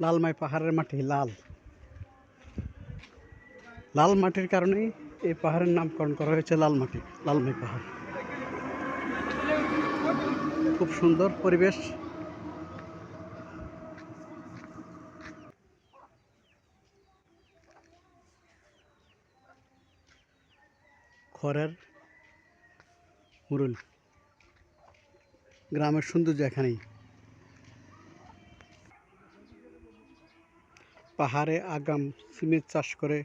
লালমাই পাহাড়ের মাটি লাল লাল মাটির কারণেই এই পাহাড়ের নামকরণ করা হয়েছে লাল মাটি, লালমাই পাহাড়। খুব সুন্দর পরিবেশ। খড়ের মুরুল, গ্রামের সৌন্দর্য এখানেই। পাহাড়ে আগাম সিমের চাষ করে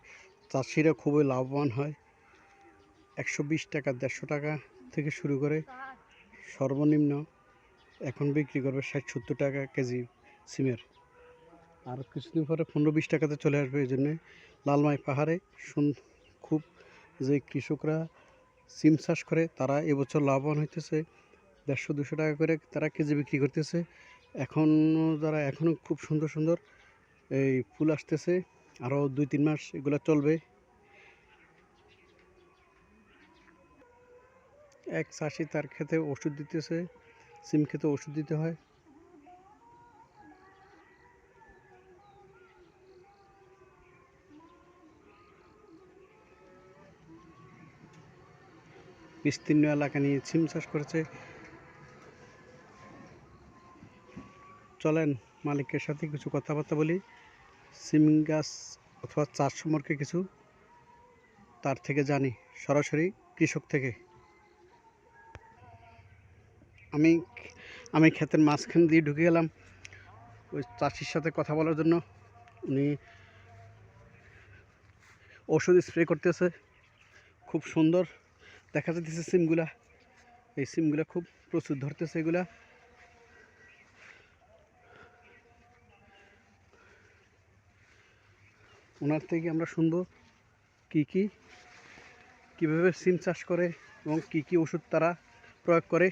চাষিরা খুবই লাভবান হয়। 120 টাকা 150 টাকা থেকে শুরু করে সর্বনিম্ন এখন বিক্রি করবে 60-70 টাকা কেজি সিমের। আর কিছুদিন পরে 15-20 টাকাতে চলে আসবে। এই জন্যে লালমাই পাহাড়ে খুব যে কৃষকরা সিম চাষ করে তারা এবছর লাভবান হইতেছে। 150-200 টাকা করে তারা কেজি বিক্রি করতেছে। এখনও খুব সুন্দর সুন্দর এই ফুল আসতেছে, আরও 2-3 মাস এগুলো চলবে। এক চাষি তার ক্ষেতে ওষুধ দিতেছে, সিম ক্ষেতে ওষুধ দিতে হয়। বিস্তীর্ণ এলাকা নিয়ে সিম চাষ করেছে। চলেন মালিকের সাথে কিছু কথাবার্তা বলি, সিম গাছ অথবা চাষ সম্পর্কে কিছু তার থেকে জানি, সরাসরি কৃষক থেকে। আমি ক্ষেতের মাঝখান দিয়ে ঢুকে গেলাম ওই চাষির সাথে কথা বলার জন্য। উনি ওষুধ স্প্রে করতেছে, খুব সুন্দর দেখা যাচ্ছে সিমগুলা। এই সিমগুলা খুব প্রচুর ধরতেছে। এগুলা ওনার থেকে আমরা শুনবো কীভাবে সিম চাষ করে এবং কি ওষুধ তারা প্রয়োগ করে।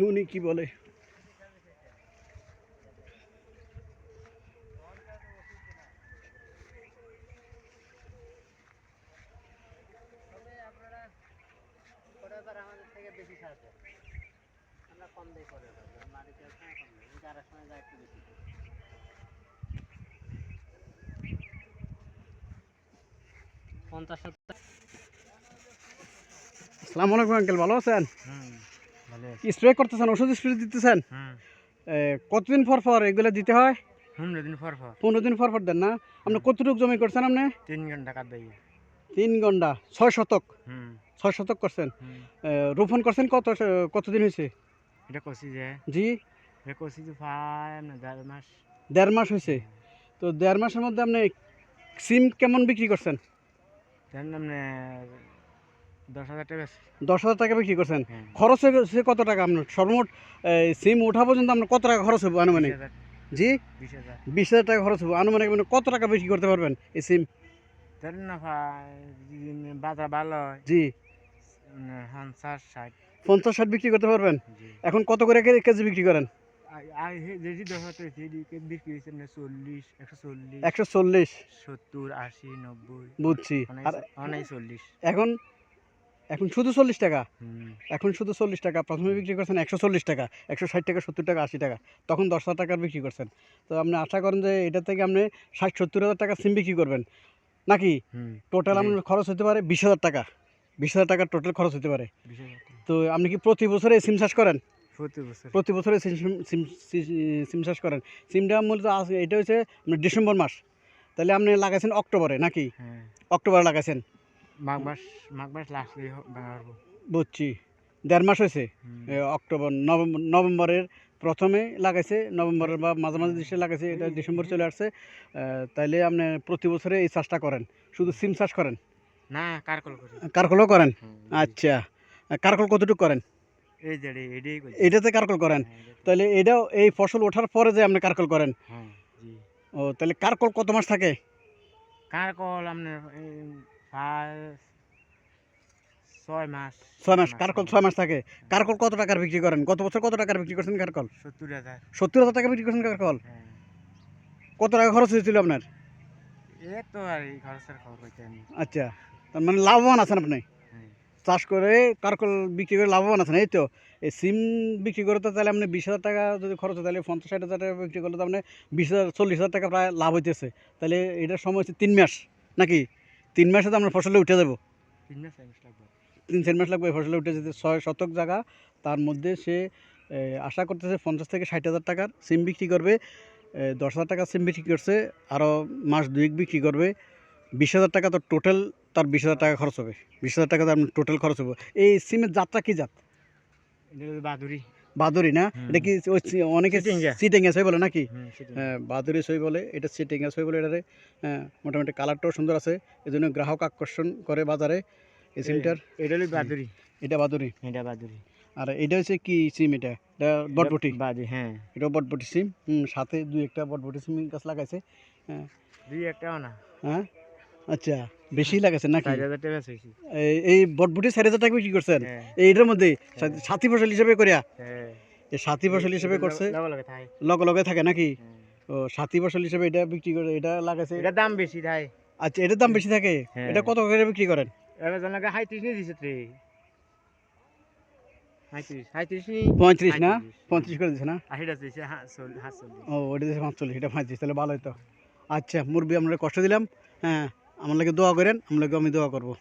উনি কি বলে। আমাদের থেকে বেশি সাহায্য আমরা কম দিয়ে করে মাটিতে কম দেয়, যারা সময় যায় একটু বেশি। আসসালামু আলাইকুম আঙ্কেল, ভালো আছেন? ভালো স্প্রে করতেছেন, ওষুধ স্প্রে দিতেছেন? কতদিন পর পর এগুলো দিতে হয়? 15 দিন পর পর। 15 দিন পর পর দেন না? আপনি কতটুকু জমি করছেন? আপনি 3 ঘন্টা কাজ দেয়। 3 ঘন্টা 6 শতক? 6 শতক করছেন। রোপণ করছেন কতদিন হয়েছে? এটা করছি যে জি এটা করছি যে 1.5 মাস। 1.5 মাস হয়েছে। তো 1.5 মাসের মধ্যে আপনি সিম কেমন বিক্রি করছেন? মানে 10,000 টাকা। 10,000 টাকা বিক্রি করছেন। হ্যাঁ। খরচ হয়েছে কত টাকা আপনার? সর্বমোট সিম ওঠা পর্যন্ত আপনার কত টাকা খরচ হবে আনুমানিক? 20,000। জি 20,000। 20,000 টাকা খরচ হবে আনুমানিক। মানে কত টাকা বিক্রি করতে পারবেন এই সিম? ধরেন না বাজার ভালো হয়, জি 50-60। 50-60 বিক্রি করতে পারবেন। জি। এখন কত করে কেজি বিক্রি করেন? যেটি 10,000 টাকা বিক্রি হয়েছে 40, 140, 140। 70, 80, 90। বুঝছি। আর অনেক 40। এখন এখন শুধু 40 টাকা। হুম। এখন শুধু 40 টাকা। প্রথমে বিক্রি করছেন 140 টাকা, 160 টাকা, 70 টাকা, 80 টাকা। তখন 10,000 টাকার বিক্রি করছেন। তো আপনি আশা করেন যে এটা থেকে আপনি 60-70 হাজার টাকা সিম বিক্রি করবেন নাকি? টোটাল আপনার খরচ হতে পারে 20,000 টাকা। 20,000 টাকার টোটাল খরচ হতে পারে। তো আপনি কি প্রতি বছরে সিম চাষ করেন? প্রতি বছরে সিম চাষ করেন। সিমটা মূলত এটা হচ্ছে ডিসেম্বর মাস। তাহলে আপনি লাগাইছেন অক্টোবরে নাকি? অক্টোবরে লাগাইছেন। মাঘ মাস লাস্ট বুঝছি। 1.5 মাস হয়েছে। অক্টোবর নভেম্বরের প্রথমে লাগাইছে, নভেম্বরের বা মাঝামাঝি দেশে লাগাইছে, এটা ডিসেম্বর চলে আসছে। তাইলে আপনি প্রতি বছরে এই চাষটা করেন? শুধু সিম চাষ করেন না, কারকল করি। কারকলও করেন? আচ্ছা, কারকল কতটুকু করেন? এটাতে কারকল করেন? তাহলে এটাও এই ফসল ওঠার পরে যে আপনি কারকল করেন? ও তাহলে কারকল কত মাস থাকে? কারকল আপনার 6 মাস। 6 মাস কারকল 6 মাস থাকে। কারকল কত টাকার বিক্রি করেন? গত বছর কত টাকার বিক্রি করছেন কারকল? 70,000। 70,000 টাকা বিক্রি করছেন কারকল। কত টাকা খরচ হয়েছিল আপনার? এই তো আর এই খরচের খবর হইতে আমি আচ্ছা, তার মানে লাভবান আছেন আপনি হ্যাঁ চাষ করে কারকল বিক্রি করে লাভবান আছেন, এই তো। এই সিম বিক্রি করে তো তাহলে আপনি 20,000 টাকা যদি খরচ হয় তাহলে 50-60 হাজার টাকা বিক্রি করলে তো আপনি 20,000-40,000 টাকা প্রায় লাভ হইতেছে। তাহলে এটার সময় হচ্ছে 3 মাস নাকি? 3 মাসে তো আপনার ফসলে উঠে যাব। 3 মাস লাগবে 3-4 মাস লাগবে এই ফসলে উঠে যেতে। 6 শতক জায়গা, তার মধ্যে সে আশা করতেছে 50,000-60,000 টাকার সিম বিক্রি করবে। 10,000 টাকার সিম বিক্রি করছে, আরও মাস 2 বিক্রি করবে। 20,000 টাকা তো টোটাল, তার 20,000 টাকা খরচ হবে। 20,000 টাকা তো আপনার টোটাল খরচ হবে। এই সিমের জাতটা কি জাত? এটা বাদুরি বাদুরি না? এটা কি ওই অনেকে চিটিঙ্গা। চিটিঙ্গা ছই বলে নাকি? সেটা হ্যাঁ, বাদুরি ছই বলে, এটা চিটিঙ্গা ছই বলে এটারে। হ্যাঁ, মোটামুটি কালারটাও সুন্দর আছে, এজন্য গ্রাহক আকর্ষণ করে বাজারে এই সিমটার। এটা হলো বাদুরি এটা বাদুরি। এটা বাদুরি আর এটা হচ্ছে কি সিম? এটা এটা বটবটি। বাদুরি হ্যাঁ এটাও বটবটি সিম। সাথে 2-1টা বটবটি সিম গাছ লাগাইছে। হ্যাঁ। দুই একটাও না হ্যাঁ, আচ্ছা, বেশি লাগাইছে নাকি? 4,000 টাকা চাইছি এই বটবটি 4,000 টাকা বিক্রি করছেন হ্যাঁ এইটার মধ্যে? হ্যাঁ। সাথী ফসল হিসেবে করিয়া? হ্যাঁ এই সাথী ফসল হিসেবে করছে, লগে লগে থাকে লগে লগে থাকে নাকি? হ্যাঁ। ও, সাথী ফসল হিসেবে এটা বিক্রি করে, এটা লাগাইছে। এটার দাম বেশি থাকে আচ্ছা, এটার দাম বেশি থাকে? হ্যাঁ। এটা কত করে বিক্রি করেন? এবার জনকে 35 নিয়ে দিছে রে 35 নি 35 না? 35 করে দিচ্ছে না? 80 দিছে হ্যাঁ 40 ও, ওটা দিচ্ছে 45, এটা 35, তাহলে ভালোই তো। আচ্ছা মুরব্বী, আপনারা কষ্ট দিলাম। হ্যাঁ, আমার লাগে দোয়া করেন, আমার লাগে আমি দোয়া করবো।